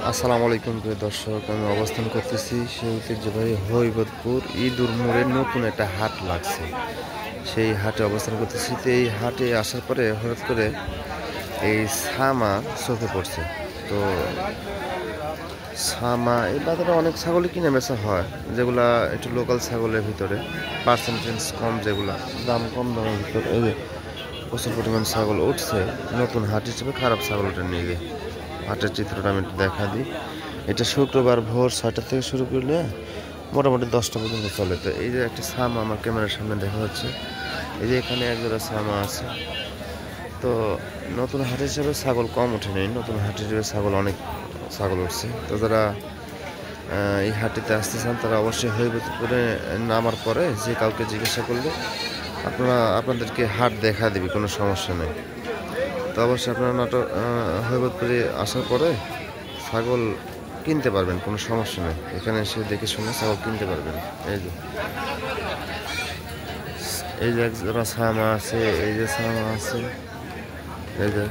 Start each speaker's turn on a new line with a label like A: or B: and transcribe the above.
A: আসসালামু আলাইকুম প্রিয় দর্শক, আমি অবস্থান করতেছি সেই ঐতিহ্যবাহী হরিবদপুর ঈদুর মোড়ে নতুন একটা হাট লাগছে। সেই হাটে অবস্থান করতেছি। তো এই হাটে আসার পরে হঠাৎ করে এই সামা চোখে পড়ছে। তো সামা এই বাজারে অনেক ছাগলই কিনে বেচা হয়, যেগুলা একটু লোকাল ছাগলের ভিতরে পার্সেন্টেজ কম, যেগুলা দাম কম দামের ভিতরে এই যে প্রচুর পরিমাণ ছাগল উঠছে। নতুন হাট হিসেবে খারাপ ছাগলটা নিয়ে গিয়ে হাটের চিত্রটা আমি একটু দেখা দিই। এটা শুক্রবার ভোর 6টা থেকে শুরু করলে মোটামুটি 10টা পর্যন্ত চলে। তো এই যে একটা সামা আমার ক্যামেরার সামনে দেখা হচ্ছে, এই যে এখানে একজোড়া সামা আছে। তো নতুন হাট হিসেবে ছাগল কম ওঠে নেই, নতুন হাট হিসেবে ছাগল অনেক ছাগল উঠছে। তো যারা এই হাটটিতে আসতে চান তারা অবশ্যই হরিবদপুরে নামার পরে যে কাউকে জিজ্ঞাসা করলে আপনাদেরকে হাট দেখা দেবে, কোনো সমস্যা নেই। তো অবশ্যই আপনারা হরিবদপুরে আসার পরে ছাগল কিনতে পারবেন, কোনো সমস্যা নেই। এখানে এসে দেখে শুনে ছাগল কিনতে পারবেন। এই যে এই যে এক জোড়া ছামা আছে, এই যে ছামা আছে, এই যে